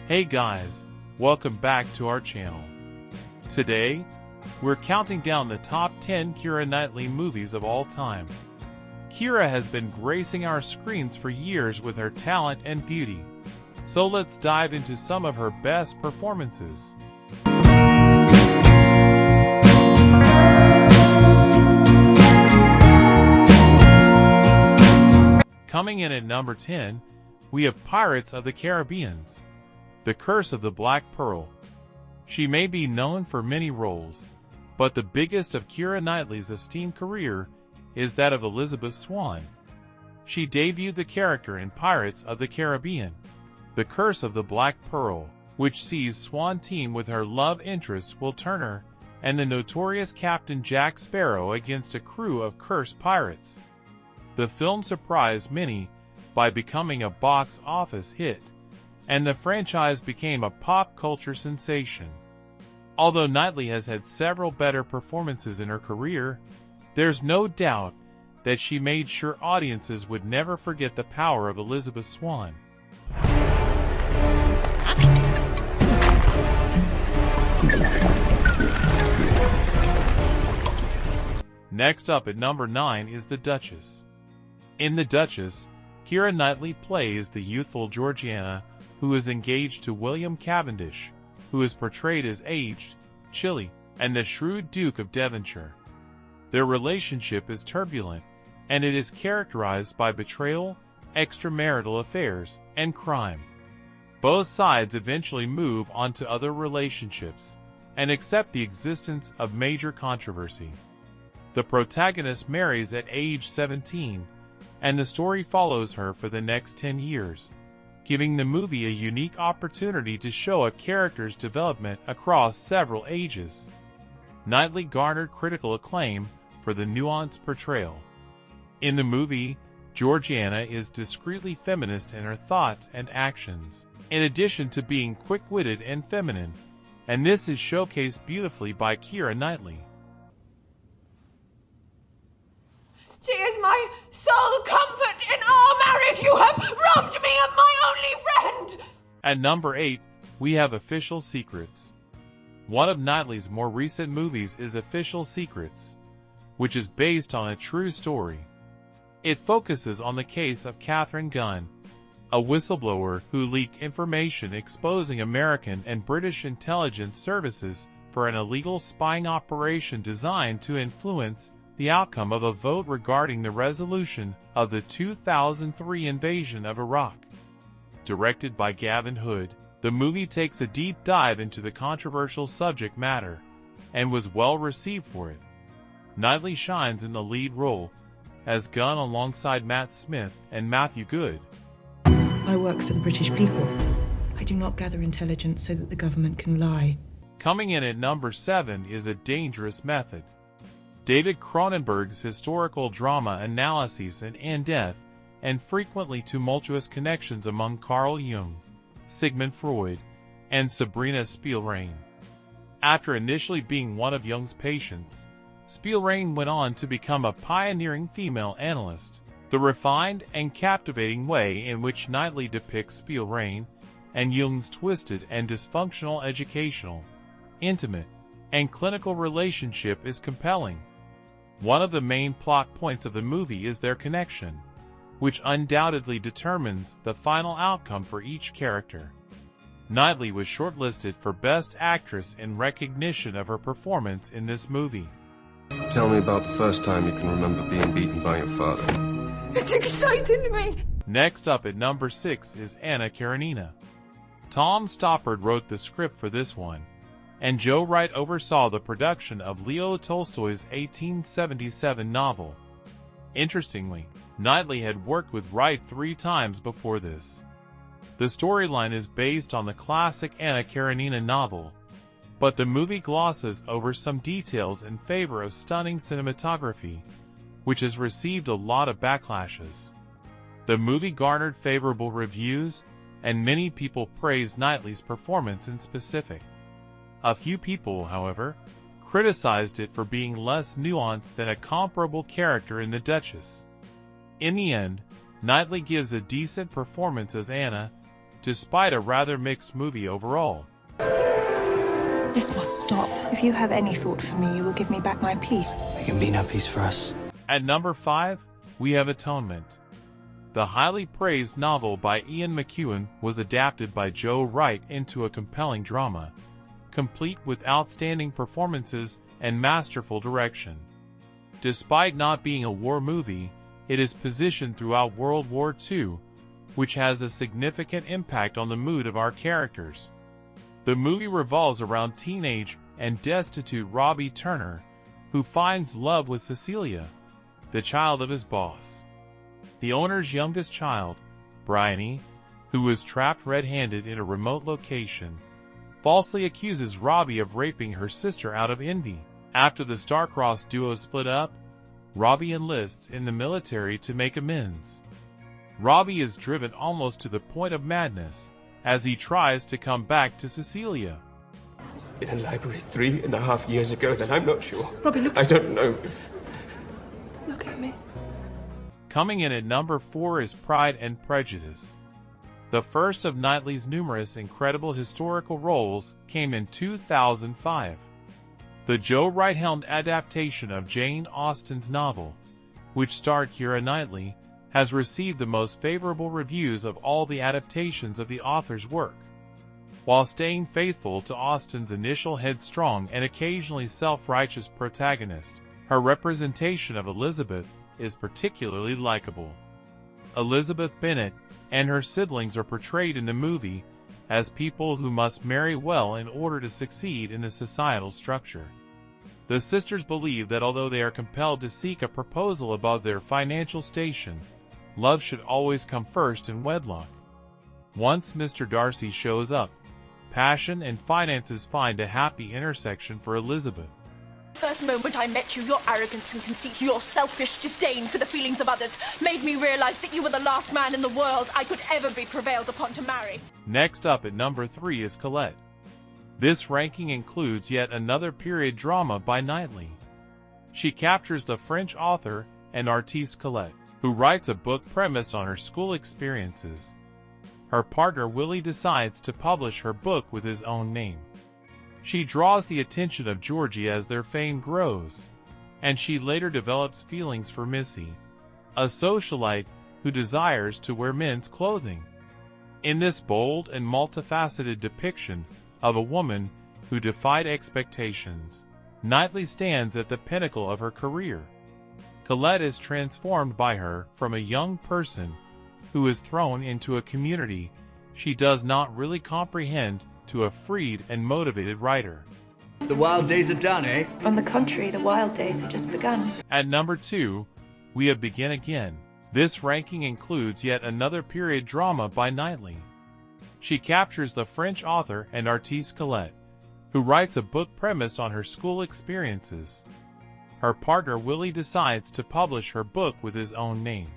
Hey guys, welcome back to our channel. Today, we're counting down the top 10 Keira Knightley movies of all time. Keira has been gracing our screens for years with her talent and beauty. So let's dive into some of her best performances. Coming in at number 10, we have Pirates of the Caribbean: The Curse of the Black Pearl. She may be known for many roles, but the biggest of Keira Knightley's esteemed career is that of Elizabeth Swann. She debuted the character in Pirates of the Caribbean: The Curse of the Black Pearl, which sees Swann team with her love interest Will Turner and the notorious Captain Jack Sparrow against a crew of cursed pirates. The film surprised many by becoming a box office hit, and the franchise became a pop culture sensation. Although Knightley has had several better performances in her career, there's no doubt that she made sure audiences would never forget the power of Elizabeth Swann. Next up at number 9 is The Duchess. In The Duchess, Keira Knightley plays the youthful Georgiana who is engaged to William Cavendish, who is portrayed as aged, chilly, and the shrewd Duke of Devonshire. Their relationship is turbulent, and it is characterized by betrayal, extramarital affairs, and crime. Both sides eventually move on to other relationships and accept the existence of major controversy. The protagonist marries at age 17, and the story follows her for the next 10 years, giving the movie a unique opportunity to show a character's development across several ages. Knightley garnered critical acclaim for the nuanced portrayal. In the movie, Georgiana is discreetly feminist in her thoughts and actions, in addition to being quick-witted and feminine, and this is showcased beautifully by Keira Knightley. She is my sole comfort in our marriage. You have robbed me of my only friend. At number 8, we have Official Secrets. One of Knightley's more recent movies is Official Secrets, which is based on a true story. It focuses on the case of Catherine Gunn, a whistleblower who leaked information exposing American and British intelligence services for an illegal spying operation designed to influence the outcome of a vote regarding the resolution of the 2003 invasion of Iraq. Directed by Gavin Hood, the movie takes a deep dive into the controversial subject matter and was well received for it. Knightley shines in the lead role as Gunn alongside Matt Smith and Matthew Good. I work for the British people. I do not gather intelligence so that the government can lie. Coming in at number 7 is A Dangerous Method. David Cronenberg's historical drama analyses and death and frequently tumultuous connections among Carl Jung, Sigmund Freud, and Sabrina Spielrein. After initially being one of Jung's patients, Spielrein went on to become a pioneering female analyst. The refined and captivating way in which Knightley depicts Spielrein and Jung's twisted and dysfunctional educational, intimate, and clinical relationship is compelling. One of the main plot points of the movie is their connection, which undoubtedly determines the final outcome for each character. Knightley was shortlisted for Best Actress in recognition of her performance in this movie. Tell me about the first time you can remember being beaten by your father. It excited me. Next up at number 6 is Anna Karenina. Tom Stoppard wrote the script for this one, and Joe Wright oversaw the production of Leo Tolstoy's 1877 novel. Interestingly, Knightley had worked with Wright 3 times before this. The storyline is based on the classic Anna Karenina novel, but the movie glosses over some details in favor of stunning cinematography, which has received a lot of backlashes. The movie garnered favorable reviews, and many people praised Knightley's performance in specific. A few people, however, criticized it for being less nuanced than a comparable character in The Duchess. In the end, Knightley gives a decent performance as Anna, despite a rather mixed movie overall. This must stop. If you have any thought for me, you will give me back my peace. It can be no peace for us. At number 5, we have Atonement. The highly praised novel by Ian McEwan was adapted by Joe Wright into a compelling drama, complete with outstanding performances and masterful direction. Despite not being a war movie, it is positioned throughout World War II, which has a significant impact on the mood of our characters. The movie revolves around teenage and destitute Robbie Turner, who finds love with Cecilia, the child of his boss. The owner's youngest child, Bryony, who was trapped red-handed in a remote location, falsely accuses Robbie of raping her sister out of envy. After the star-crossed duo split up, Robbie enlists in the military to make amends. Robbie is driven almost to the point of madness as he tries to come back to Cecilia. In a library 3.5 years ago, then I'm not sure. Robbie, look. I don't know if... Look at me. Coming in at number 4 is Pride and Prejudice. The first of Knightley's numerous incredible historical roles came in 2005. The Joe Wright-helmed adaptation of Jane Austen's novel, which starred Keira Knightley, has received the most favorable reviews of all the adaptations of the author's work. While staying faithful to Austen's initial headstrong and occasionally self-righteous protagonist, her representation of Elizabeth is particularly likable. Elizabeth Bennet and her siblings are portrayed in the movie as people who must marry well in order to succeed in the societal structure. The sisters believe that although they are compelled to seek a proposal above their financial station, love should always come first in wedlock. Once Mr. Darcy shows up, passion and finances find a happy intersection for Elizabeth. First moment I met you, your arrogance and conceit, your selfish disdain for the feelings of others made me realize that you were the last man in the world I could ever be prevailed upon to marry. Next up at number 3 is Colette. This ranking includes yet another period drama by Knightley. She captures the French author and artiste Colette, who writes a book premised on her school experiences. Her partner Willie decides to publish her book with his own name. She draws the attention of Georgie as their fame grows, and she later develops feelings for Missy, a socialite who desires to wear men's clothing. In this bold and multifaceted depiction of a woman who defied expectations, Knightley stands at the pinnacle of her career. Colette is transformed by her from a young person who is thrown into a community she does not really comprehend to a freed and motivated writer. The wild days are done, eh? On the contrary, the wild days have just begun. At number 2, we have Begin Again. This ranking includes yet another period drama by Knightley. She captures the French author and artiste Colette, who writes a book premised on her school experiences. Her partner Willie decides to publish her book with his own name.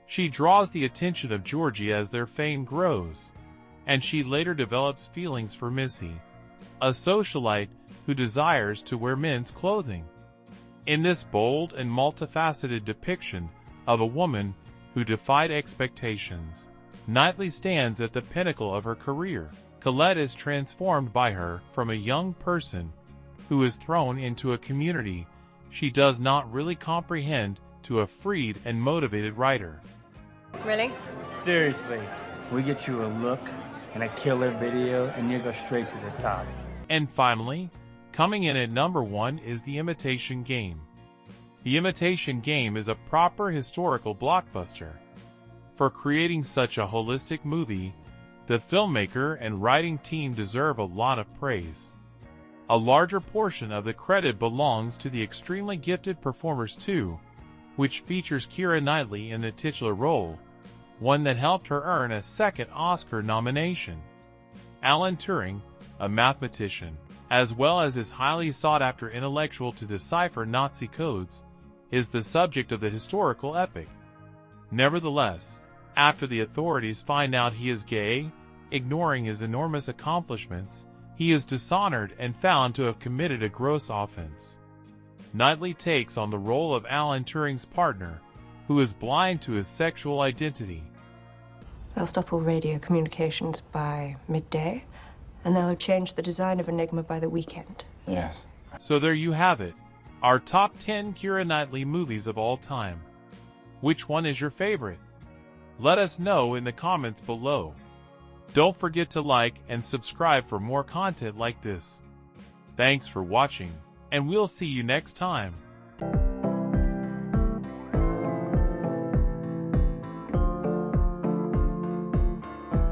She draws the attention of Georgie as their fame grows, and she later develops feelings for Missy, a socialite who desires to wear men's clothing. In this bold and multifaceted depiction of a woman who defied expectations, Knightley stands at the pinnacle of her career. Colette is transformed by her from a young person who is thrown into a community she does not really comprehend to a freed and motivated writer. Really? Seriously, we get you a look and a killer video and you go straight to the top. And finally, coming in at number 1 is The Imitation Game. The Imitation Game is a proper historical blockbuster. For creating such a holistic movie, the filmmaker and writing team deserve a lot of praise. A larger portion of the credit belongs to the extremely gifted performers too, which features Keira Knightley in the titular role, one that helped her earn a second Oscar nomination. Alan Turing, a mathematician, as well as his highly sought-after intellectual to decipher Nazi codes, is the subject of the historical epic. Nevertheless, after the authorities find out he is gay, ignoring his enormous accomplishments, he is dishonored and found to have committed a gross offense. Knightley takes on the role of Alan Turing's partner, who is blind to his sexual identity. They'll stop all radio communications by midday, and they'll have changed the design of Enigma by the weekend. Yes. So there you have it, our top 10 Keira Knightley movies of all time. Which one is your favorite? Let us know in the comments below. Don't forget to like and subscribe for more content like this. Thanks for watching, and we'll see you next time.